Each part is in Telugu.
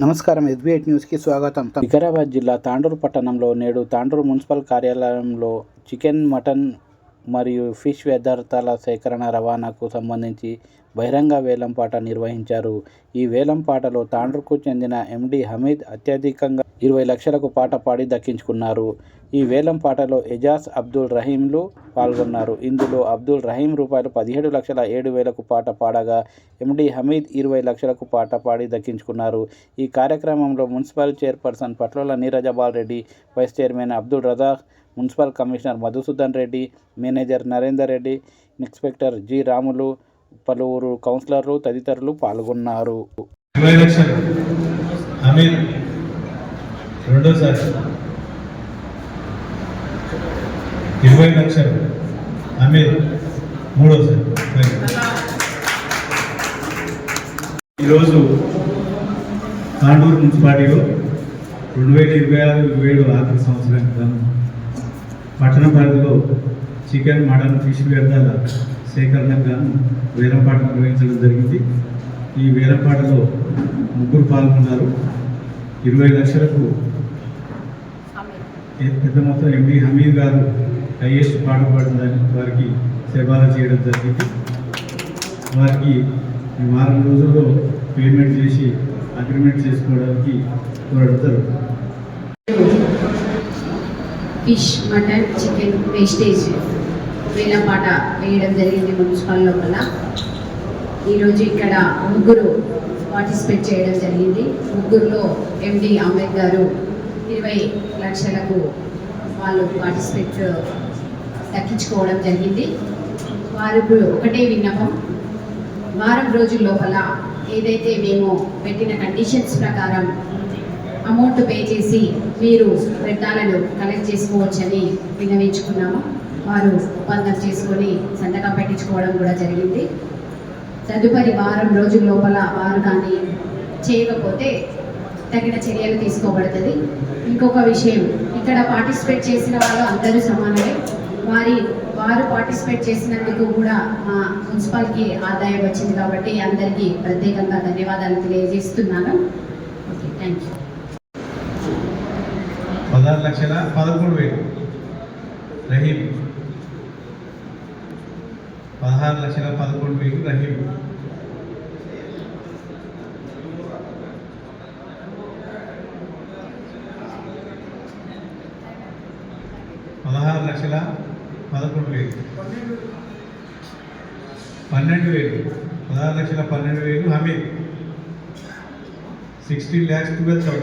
నమస్కారం. ఎస్బీఐ న్యూస్కి స్వాగతం. వికారాబాద్ జిల్లా తాండూరు పట్టణంలో నేడు తాండూరు మున్సిపల్ కార్యాలయంలో చికెన్, మటన్ మరియు ఫిష్ వ్యర్థాల సేకరణ రవాణాకు సంబంధించి బహిరంగ వేలంపాట నిర్వహించారు. ఈ వేలంపాటలో తాండూరుకు చెందిన ఎండి హమీద్ అత్యధికంగా 20 లక్షలకు పాట పాడి దక్కించుకున్నారు. ఈ వేలంపాటలో ఎజాజ్, అబ్దుల్ రహీంలు పాల్గొన్నారు. ఇందులో అబ్దుల్ రహీం రూపాయలు 17,07,000కు పాట పాడగా ఎండి హమీద్ 20 లక్షలకు పాట పాడి దక్కించుకున్నారు. ఈ కార్యక్రమంలో municipal chairperson Patlola Neerajabal Reddy, vice chairman Abdul Razak, municipal commissioner Madhusudan Reddy, manager Narender Reddy, inspector G Ramulu, పలువురు కౌన్సిలర్లు తదితరులు పాల్గొన్నారు. 20 లక్షలు హమీద్ రెండోసారి, 20 లక్షలు హమీద్ మూడోసారి. ఈరోజు తాండూరు మున్సిపాలిటీలో 2026-27 ఆర్థిక సంవత్సరానికి గాను పట్టణ పరిధిలో చికెన్, మటన్, ఫిష్ వ్యర్థాల సేకరణకు గాను వేలంపాట నిర్వహించడం జరిగింది. ఈ వేలంపాటలో ముగ్గురు పాల్గొన్నారు. 20 లక్షలకు పెద్ద మొత్తం ఎండి హమీద్ గారు హైయెస్ట్ పాట పాడిందని వారికి సేవలు చేయడం జరిగింది. వారికి ఈ వారం రోజుల్లో పేమెంట్ చేసి అగ్రిమెంట్ చేసుకోవడానికి కోరడం. ఫిష్, మటన్, చికెన్ వేస్టేజ్ వేలంపాట వేయడం జరిగింది మున్సిపల్ లోపల. ఈరోజు ఇక్కడ ముగ్గురు పార్టిసిపేట్ చేయడం జరిగింది. ముగ్గురులో ఎండి అహ్మద్ గారు 20 లక్షలకు వాళ్ళు పార్టిసిపేట్ దక్కించుకోవడం జరిగింది. వారికి ఒకటే విన్నపం, వారం రోజుల లోపల ఏదైతే మేము పెట్టిన కండిషన్స్ ప్రకారం అమౌంట్ పే చేసి మీరు వ్యర్థాలను కలెక్ట్ చేసుకోవచ్చని విన్నవించుకున్నాము. వారు ఒప్పందం చేసుకొని సంతకం పెట్టించుకోవడం కూడా జరిగింది. తదుపరి వారం రోజుల లోపల వారు కానీ చేయకపోతే తగిన చర్యలు తీసుకోబడుతుంది. ఇంకొక విషయం, ఇక్కడ పార్టిసిపేట్ చేసిన వాళ్ళు అందరూ సమానమే. వారు పార్టిసిపేట్ చేసినందుకు కూడా మా మున్సిపాలిటీకి ఆదాయం వచ్చింది కాబట్టి అందరికీ ప్రత్యేకంగా ధన్యవాదాలు తెలియజేస్తున్నాను. Okay, thank you. 16,11,000 Rahim, 16,11,000 Rahim, 16,11,000, 12,000, 16,12,000 Hamid, 16,12,000, 13,000, 30,000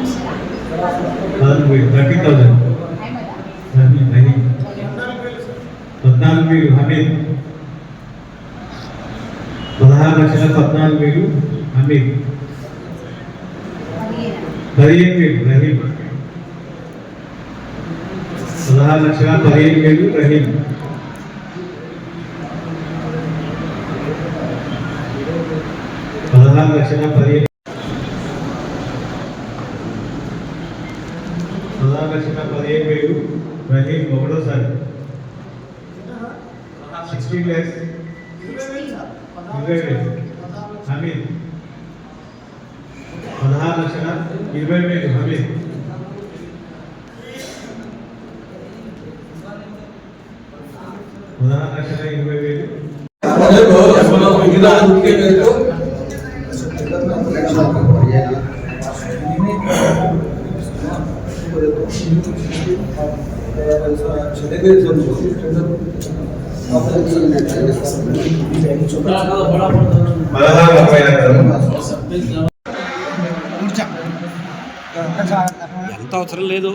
Rahim, 14,000 Hamid, 16,14,000 Hamid, 15,000 Rahim, 16,15,000 Rahim, 16,15,000 Rahim ఒకటోసారి, 16 lakhs 20,000 హమీద్, 16,20,000 హమీద్, ఎంత అవసరం లేదు.